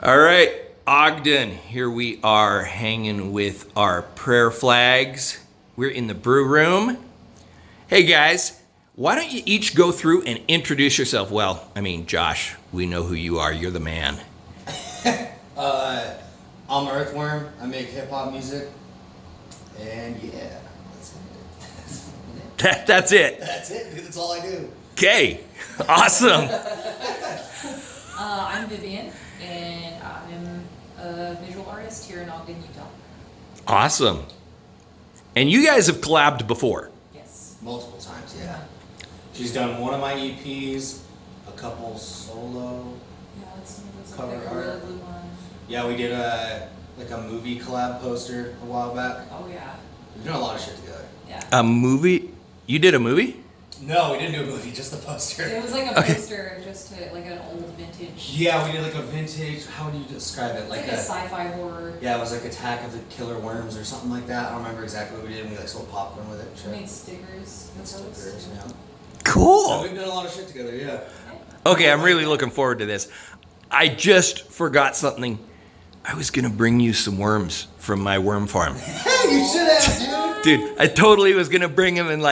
All right, Ogden, here we are hanging with our prayer flags. We're in the brew room. Hey guys, why don't you each go through and introduce yourself? Well, I mean, Josh, we know who you are. You're the man. I'm Earthworm. I make hip hop music. And yeah, That's it. that's it. That's all I do. Okay, awesome. I'm Vivian, and I'm a visual artist here in Ogden, Utah. Awesome. And you guys have collabed before. Yes. Multiple times, yeah. She's done one of my EPs, a couple solo. Yeah, it's Cover like a art. really blue one. Yeah, we did a movie collab poster a while back. Oh yeah. We've done a lot of shit together. Yeah. A movie? You did a movie? No, we didn't do a movie, just the It poster. was like a Okay. poster, just to like an old vintage. Yeah, we did like a vintage. How do you describe it? It's like a sci-fi horror. Yeah, it was like Attack of the Killer Worms or something like that. I don't remember exactly what we did. And we like sold popcorn with it. I Sure. made stickers. And stickers, yeah. So Cool. we've done a lot of shit together, yeah. Okay, I'm really looking forward to this. I just forgot something. I was gonna bring you some worms from my worm farm. Hey, you should have, dude. Dude, I totally was gonna bring them and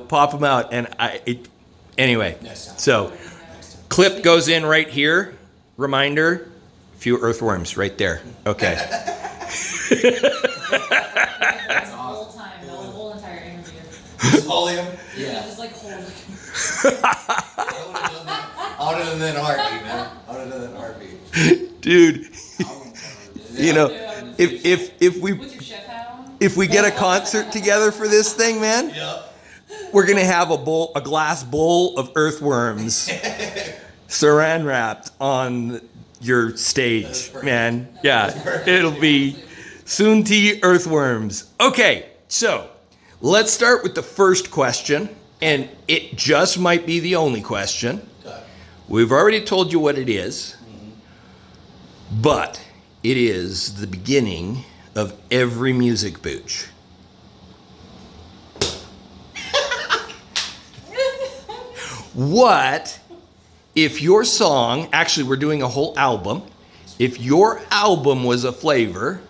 pop them out. And anyway, Next time. so Next time. clip goes in right here. Reminder, few earthworms right there. Okay. That's the whole time, the whole entire interview. Just hold him? You Yeah. just like hold. I would have done that in a heartbeat, man. I would have done that in a heartbeat. Dude, Yeah. you know, Yeah. if we With your chef hat on. if we get a concert together for this thing, man, Yep. we're gonna have a glass bowl of earthworms saran wrapped on your stage, perfect. man. Yeah, it'll be SunTea earthworms. Okay, so let's start with the first question, and it just might be the only question. Okay. We've already told you what it is, but it is the beginning of every music booch. What if your song, actually we're doing a whole album, if your album was a flavor,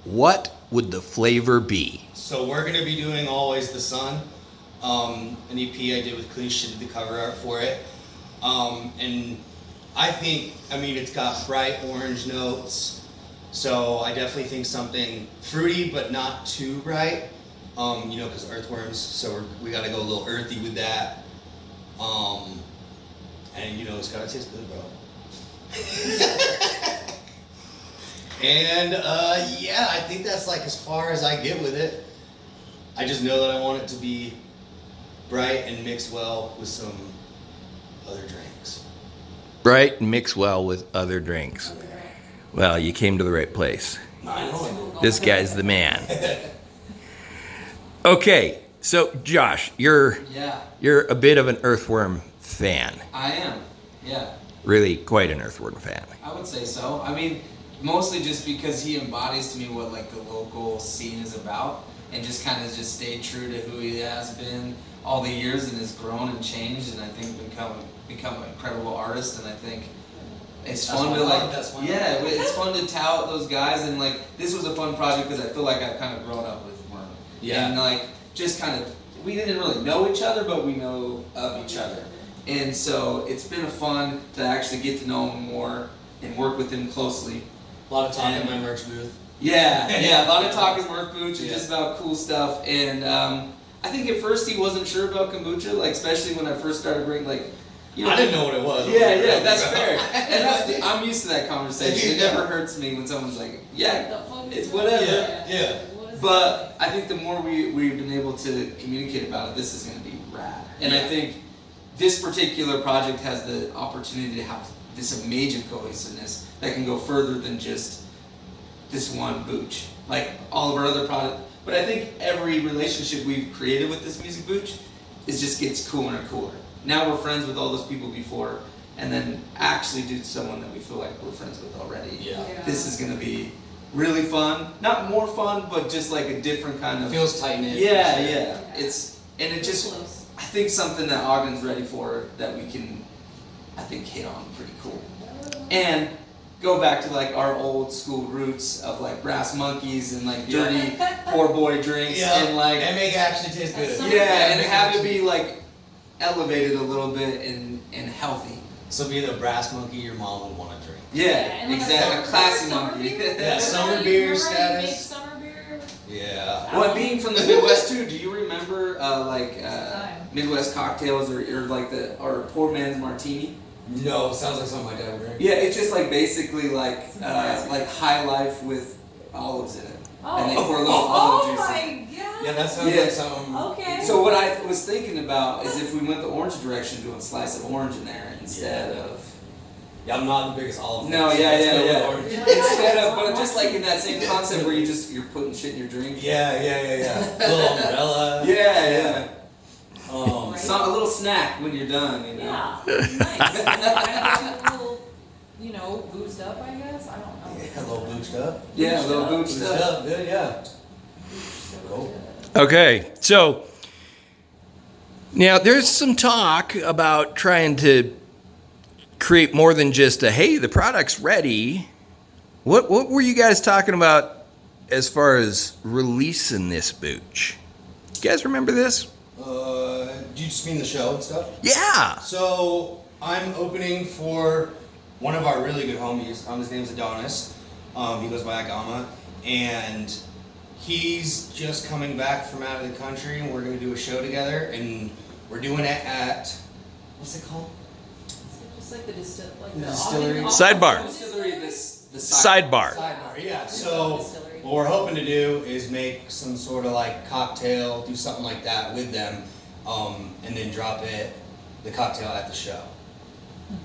what would the flavor be? So we're gonna be doing Always the Sun, an EP I did with Clean. She did the cover art for it, and I mean it's got bright orange notes, so I definitely think something fruity but not too bright, because earthworms, so we gotta go a little earthy with that, and it's gotta taste good, bro. And yeah, I think that's like as far as I get with it. I just know that I want it to be bright and mixed well with some other drinks. Bright and mix well with other drinks. Well, you came to the right place. I know. This guy's the man. Okay, so Josh, you're a bit of an earthworm fan. I am, yeah. Really quite an earthworm fan. I would say so. I mean, mostly just because he embodies to me what like the local scene is about, and just kind of just stayed true to who he has been all the years and has grown and changed, and I think become an incredible artist. And I think it's That's fun why to I love like, it, that's why I yeah, love it. it's fun to tout those guys, and like this was a fun project because I feel like I've kind of grown up with Worm. Yeah. And like just kind of, we didn't really know each other, but we know of each other. And so it's been fun to actually get to know him more and work with him closely. A lot of talk in my merch booth. Yeah, a lot of talking work booch and Yeah. just about cool stuff. And I think at first he wasn't sure about kombucha, like especially when I first started bringing I didn't know what it was. Yeah, that's fair. And I'm used to that conversation. It never hurts me when someone's like, yeah, it's whatever. Yeah. But I think the more we've been able to communicate about it, this is going to be rad. And I think this particular project has the opportunity to have this amazing cohesiveness that can go further than just this one booch. Like all of our other products. But I think every relationship we've created with this music booch just gets cooler and cooler. Now we're friends with all those people before, and then actually do someone that we feel like we're friends with already. Yeah. This is going to be really fun. Not more fun, but just like a different kind of. It feels tight knit. Yeah. It just. I think something that Ogden's ready for that we can, I think, hit on pretty cool. And go back to like our old school roots of like brass monkeys and like dirty poor boy drinks and like and make it actually taste good. And have it be like elevated a little bit and healthy. So be the brass monkey your mom would want to drink. And like exactly. A classy monkey. Yeah, summer beer status. Make summer beer. Yeah. Well, being from the Midwest too, do you remember Midwest cocktails or like our poor man's martini? No, sounds like something my dad would drink. Yeah, it's just like basically like High Life with olives in it. And they pour a little olive juice in. My god. Yeah, that sounds like something. Okay. So what I was thinking about is if we went the orange direction, doing a slice of orange in there instead of. Yeah, I'm not the biggest olive. No, fan, so let's go with orange. Instead of, but just like in that same concept where you're putting shit in your drink. Yeah. Little umbrella. Yeah. Right. A little snack when you're done, you know. Yeah. Nice. Kind of get you a little, boozed up, I guess. I don't know. Yeah, a little booched up. Yeah, a little booched up. Good, yeah. Cool. Okay, so now there's some talk about trying to create more than just a, hey, the product's ready. What were you guys talking about as far as releasing this booch? You guys remember this? Do you just mean the show and stuff? Yeah. So I'm opening for one of our really good homies. His name's Adonis. He goes by Agama, and he's just coming back from out of the country, and we're gonna do a show together, and we're doing it at what's it called? Just like the distillery. Sidebar. Sidebar, yeah. So what we're hoping to do is make some sort of like cocktail, do something like that with them, and then drop the cocktail at the show.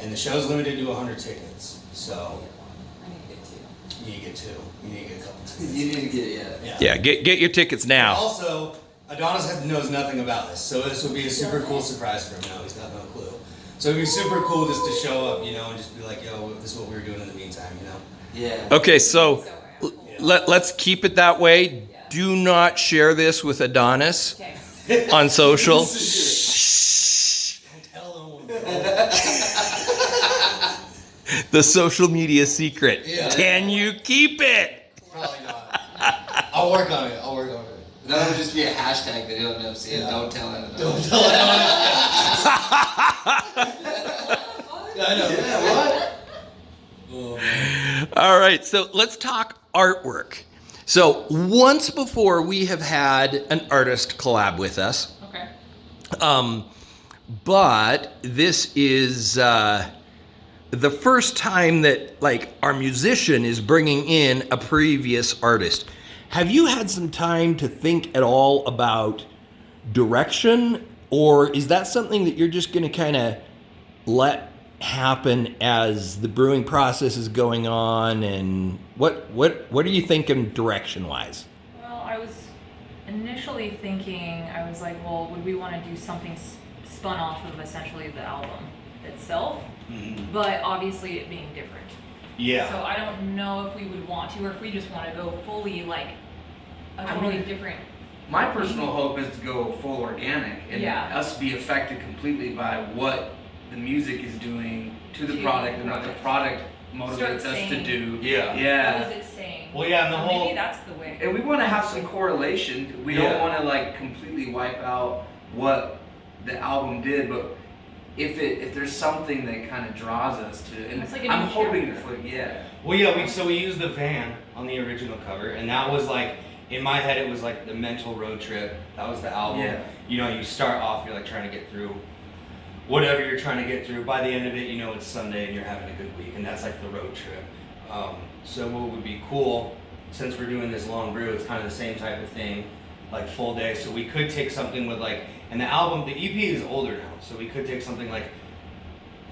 And the show's limited to 100 tickets, so I need to get two. you need to get two. You need to get a couple tickets. You need to get Yeah, get your tickets now. Also, Adonis knows nothing about this, so this would be a super cool surprise for him. No, he's got no clue. So it'd be super cool just to show up, and just be like, yo, this is what we were doing in the meantime, Yeah. Okay, so let's keep it that way. Do not share this with Adonis Okay. on social. Don't tell him. The social media secret. Yeah. Can you keep it? Probably not. I'll work on it. That would just be a hashtag that he'll end up seeing. Yeah. Don't tell him. Don't tell Adonis. Yeah, I know. Yeah, what? Oh, man. All right, so let's talk artwork. So once before we have had an artist collab with us, Okay. but this is the first time that our musician is bringing in a previous artist. Have you had some time to think at all about direction, or is that something that you're just going to kind of let happen as the brewing process is going on? And what are you thinking direction wise? Well, I was initially thinking, I was like, well, would we want to do something spun off of essentially the album itself? Mm-hmm. But obviously it being different. Yeah. So I don't know if we would want to, or if we just want to go fully a totally different. My personal hope is to go full organic and us be affected completely by what the music is doing to the product and what the product motivates us to do. Yeah. What is it saying? Well, yeah, and the whole. Maybe that's the way. And we want to have some correlation. We don't want to completely wipe out what the album did, but if there's something that kind of draws us to, and It's like a I'm new hoping character. Well, yeah. We used the van on the original cover, and that was in my head it was the mental road trip. That was the album. Yeah. You start off, you're trying to get through whatever you're trying to get through. By the end of it, it's Sunday and you're having a good week, and that's the road trip. So what would be cool, since we're doing this long brew, it's kind of the same type of thing, full day. So we could take something with and the album, the EP is older now, so we could take something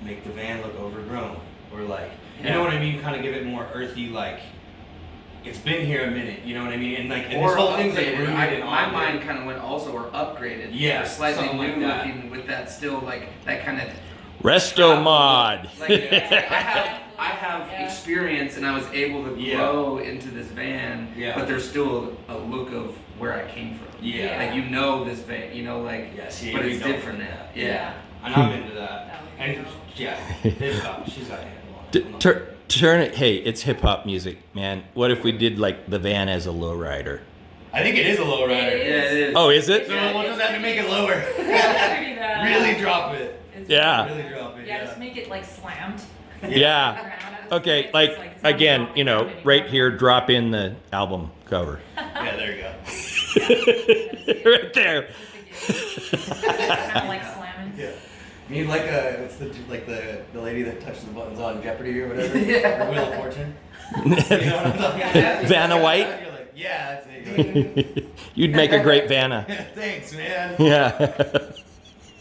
make the van look overgrown, or you know what I mean, kind of give it more earthy, it's been here a minute, you know what I mean, and and this whole thing's rooted in my on mind kind of went also or upgraded. Yeah, or slightly something new that. looking with that still that kind of Resto mod. I have experience and I was able to grow into this van, but there's still a look of where I came from. Yeah. This van, but it's different now. Yeah. And I'm into that. And she's got a handle on it. turn it. Hey, it's hip hop music, man. What if we did like the van as a lowrider? I think it is a low rider. It Yeah, it is. Oh, is it? So we'll just have to make it lower. Yeah. Really drop it. Yeah. Really drop it. Yeah, just make it like slammed. Yeah. Okay, like it's not again, dropping you know, down right anymore. here, drop in the album cover. Yeah, there you go. Right there. Kind of like slamming. Yeah. You need like what's the lady that touches the buttons on Jeopardy or whatever? Yeah. Or Wheel of Fortune. You know what I'm talking about? Vanna White? You're like, yeah, that's it. You'd make a great Vanna. Thanks, man. Yeah.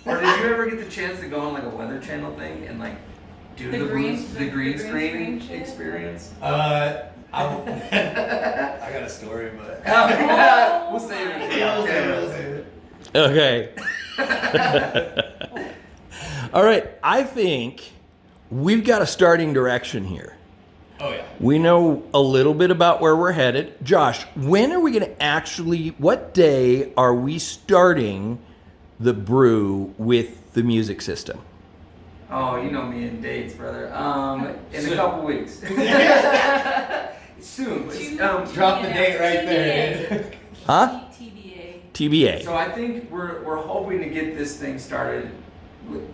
Or did you ever get the chance to go on like a Weather Channel thing and like do The the green- green the screen green screen shit? experience? I got a story, but We'll save it. yeah, we'll save it. Okay. All right. I think we've got a starting direction here. Oh yeah. We know a little bit about where we're headed. Josh, when are we going to actually, what day are we starting the brew with the music system? Oh, you know me and dates, brother. In Soon. a couple weeks. Soon. But, Drop the date right there, dude. Huh? TBA. TBA. So I think we're hoping to get this thing started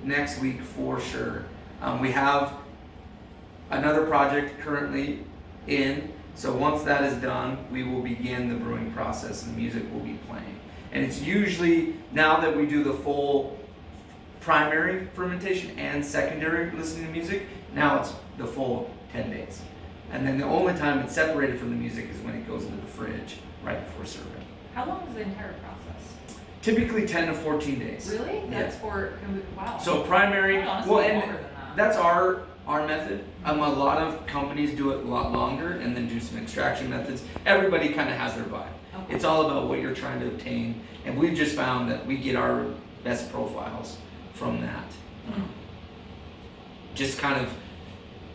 next week for sure. We have another project currently in, so once that is done, we will begin the brewing process and music will be playing. And it's usually, now that we do the full primary fermentation and secondary listening to music, now it's the full 10 days. And then the only time it's separated from the music is when it goes into the fridge right before serving. How long is the entire process? Typically 10 to 14 days. Really? Yeah. That's for, wow. So primary, I'd honestly well, go and longer than that. that's our method. A lot of companies do it a lot longer and then do some extraction methods. Everybody kind of has their vibe. Okay. It's all about what you're trying to obtain, and we've just found that we get our best profiles from that. Just kind of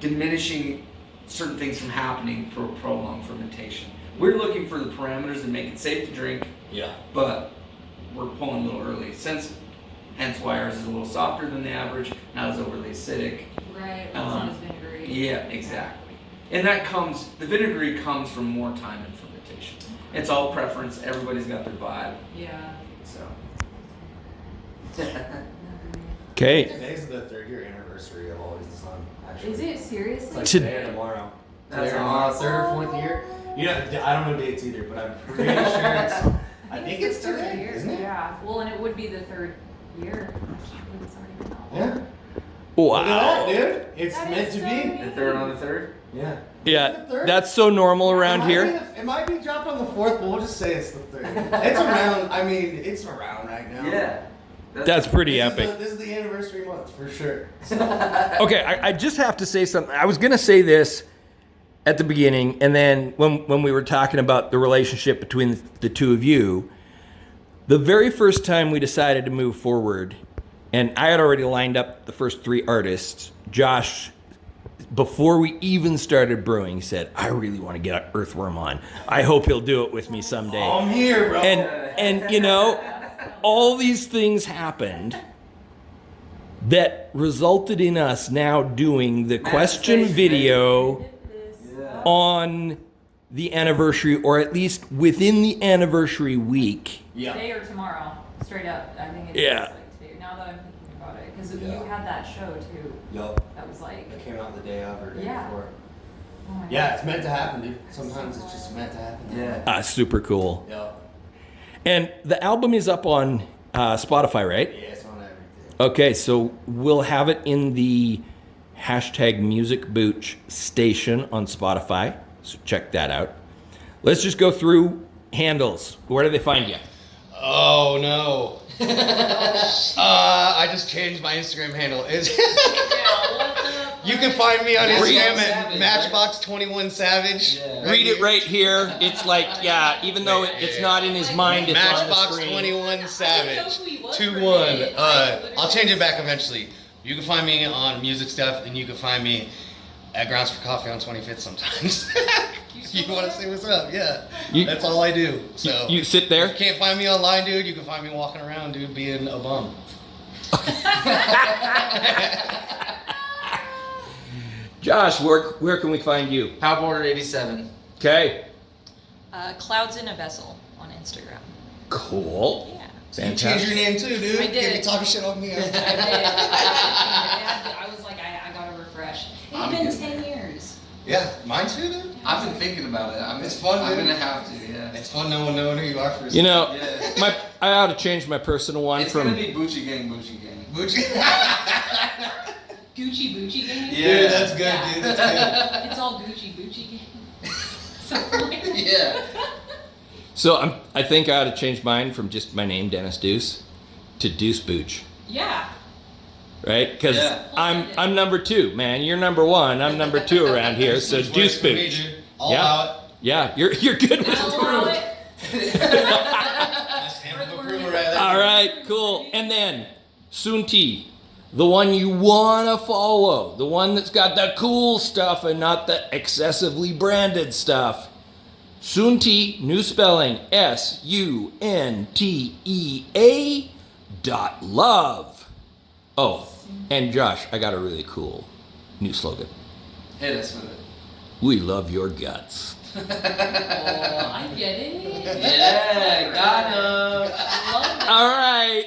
diminishing certain things from happening for prolonged fermentation. We're looking for the parameters that make it safe to drink, Yeah. but we're pulling a little early. Hence why ours is a little softer than the average, not as overly acidic. Right, it's not as vinegary. Yeah, exactly. And the vinegary comes from more time in fermentation. It's all preference, everybody's got their vibe, Yeah. so. Okay. Today's the 3rd-year anniversary of Always the Sun. Actually. Is it It's seriously? like To- today or tomorrow. That's Today or tomorrow, awesome. 3rd or 4th year. You know, I don't know dates either, but I'm pretty sure it's. I think it's the third today, year. isn't it? Yeah. Well, and it would be the 3rd year. I can't believe it's already been out. Yeah. Look at Wow. that, dude. It's That meant is to so be. neat. The third on the third? Yeah. Yeah, The 3rd? that's so normal around here. It might be dropped on the 4th, but we'll just say it's the 3rd. It's around. I mean, it's around right now. Yeah. That's pretty This is epic. this is the anniversary month for sure. So, Okay, I just have to say something. I was going to say this at the beginning, and then when we were talking about the relationship between the two of you, the very first time we decided to move forward, and I had already lined up the first 3 artists, Josh, before we even started brewing, said, I really want to get Earthworm on. I hope he'll do it with me someday. I'm here, bro. And you know, all these things happened that resulted in us now doing the question video Yeah. on the anniversary, or at least within the anniversary week. Yeah. Today or tomorrow, straight up. I think it's Yeah. like today. Now that I'm thinking about it, because Yeah. you had that show too. Yup. That was like, That came out the day of or day Yeah. before. oh my Yeah, God. it's meant to happen, dude. Sometimes it's just meant to happen. Yeah. Super cool. Yup. And the album is up on Spotify, right? Yeah, it's on everything. Okay, so we'll have it in the #MusicBooch station on Spotify. So check that out. Let's just go through handles. Where do they find you? Oh no. I just changed my Instagram handle. You can find me on Instagram at Matchbox21Savage. Yeah. Read it right here. It's like, yeah, even though it's not in his mind, it's on the screen. Matchbox21Savage. 2-1. I'll change it back eventually. You can find me on music stuff, and you can find me at Grounds for Coffee on 25th sometimes. You want to say what's up? Yeah. That's all I do. So You sit if there? you can't find me online, dude, you can find me walking around, dude, being a bum. Josh, where can we find you? Powborder 87. Okay. Clouds in a Vessel on Instagram. Cool. Yeah. You changed your name too, dude. I Can't did. be talking shit on me. I did. I was like, I gotta refresh. It's I'm been good 10 years. Yeah, mine too, dude. I've been thinking about it. It's fun, I'm dude. gonna have to, yeah. It's fun knowing who you are for a You know, Yeah. I ought to change my personal one It's from. gonna be Bucci Gang, Bucci Gang. Gucci. Gucci Bucci Gang? Yeah. Dude, that's good, dude. That's It's all Gucci Bucci Gang. Something like that. Yeah. So I think I ought to change mine from just my name, Dennis Deuce, to Deuce Booch, Yeah. right? Because Yeah. I'm number 2, man. You're number 1. I'm number 2 around here. So Which Deuce works for me, Booch. dude. I'll Yeah. allow it. Yeah, you're good with I'll it. allow it. That's stamp of approval right there. All right, cool. And then SünTea, the one you want to follow, the one that's got the cool stuff and not the excessively branded stuff. SünTea, new spelling, SUNTEA.love. Oh, and Josh, I got a really cool new slogan. Hit us with it. We love your guts. Oh, I get it. Yeah, got him. I love it. All right.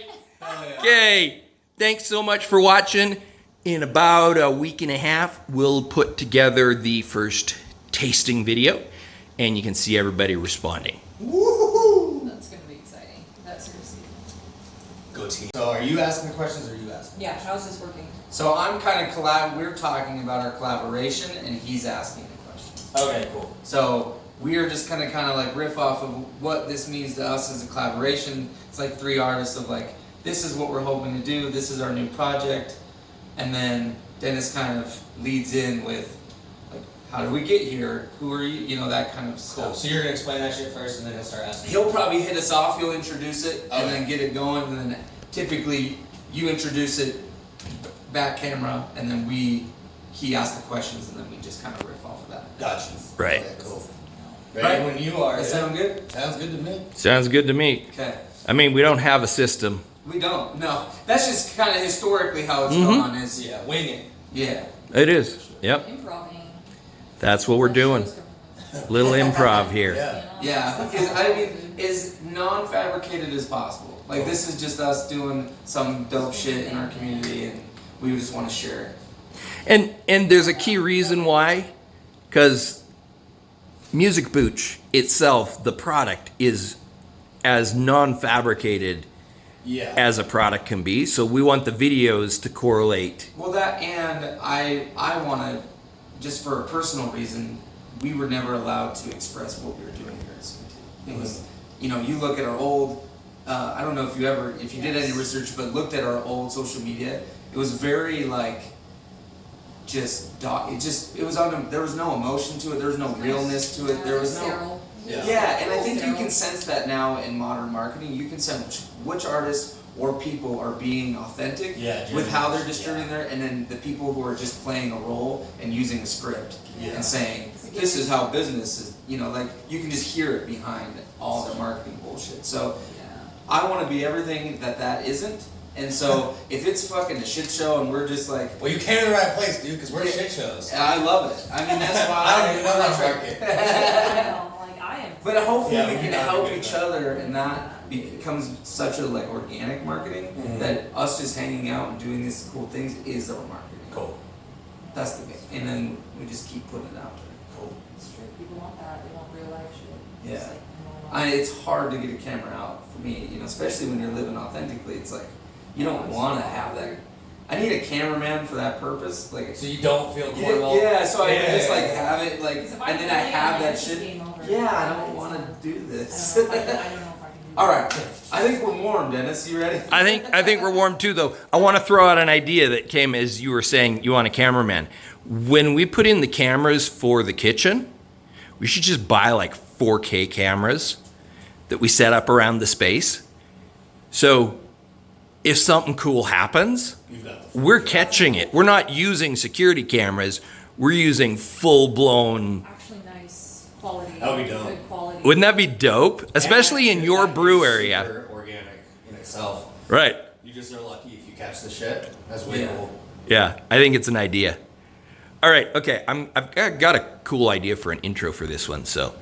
Okay. Thanks so much for watching. In about a week and a half, we'll put together the first tasting video, and you can see everybody responding. Woohoo! That's gonna be exciting. That's seriously. Go team. So are you asking the questions or are you asking? Yeah, how's this working? So I'm kind of we're talking about our collaboration and he's asking the questions. Okay, cool. So we are just kind of like riff off of what this means to us as a collaboration. It's like 3 artists of like, this is what we're hoping to do, this is our new project, and then Dennis kind of leads in with like, how did we get here? Who are you? You know, that kind of Cool. stuff. So you're gonna explain that shit first and then he'll start asking. He'll probably hit us off, he'll introduce it, and Okay. then get it going, and then typically you introduce it back camera, and then he asks the questions, and then we just kind of riff off of that. Gotcha. Right. Okay, cool. Ready Right. when you are. That sound good? Sounds good to me. Sounds good to me. Okay. I mean, we don't have a system. We don't, no. That's just kind of historically how it's Mhm. gone, is, Yeah, wing it. yeah. It is. Yep. Improving. That's what we're doing. Little improv here. Yeah. Yeah, because I mean, as non-fabricated as possible. Like, this is just us doing some dope shit in our community, and we just want to share it. And there's a key reason why, because Music Booch itself, the product, is as non-fabricated Yeah. as a product can be. So we want the videos to correlate. Well, that, and I want to, just for a personal reason, we were never allowed to express what we were doing here at SunTea. It was, you know, you look at our old, I don't know if you did any research, but looked at our old social media, it was very like, there was no emotion to it, there was no realness to it, there was no, Sterile. yeah, and I think you can sense that now in modern marketing. You can sense which artists or people are being authentic Yeah, with how they're genuine, distributing their, and then the people who are just playing a role and using a script Yeah. and saying, this is how business is, you know, like you can just hear it behind all their marketing bullshit. So I want to be everything that isn't. And so if it's fucking a shit show and we're just like, Well, you came to the right place, dude, because we're shit shows. I love it. I mean, that's why I don't even know that market. I know, like I am. But hopefully Yeah, we we can gotta help get each that. other, and that becomes such a like organic marketing Mhm. that us just hanging out and doing these cool things is our marketing. Cool. That's the game, and then we just keep putting it out there. Cool. It's true. People want that. They want real life shit. Yeah. It's like, It's hard to get a camera out for me, you know, especially when you're living authentically. It's like you don't want to have that. I need a cameraman for that purpose, like. So you don't feel cornball? Yeah, so I can just like Yeah. have it like, Because if and then I play have it, that it's shit. game over. Yeah, I don't It's want to like- do I this. don't know if I can do All right, I think we're warm, Dennis. You ready? I think we're warm too, though. I want to throw out an idea that came as you were saying you want a cameraman. When we put in the cameras for the kitchen, we should just buy like 4K cameras that we set up around the space. So if something cool happens, You've got the we're catching it. We're not using security cameras. We're using full-blown. Actually, nice quality. That would be dope. Good quality. Wouldn't that be dope? Especially in your brew area. Super organic in itself. Right. You just are lucky if you catch the shit. That's way Yeah. cool. Yeah, I think it's an idea. All right. Okay. I've got a cool idea for an intro for this one. So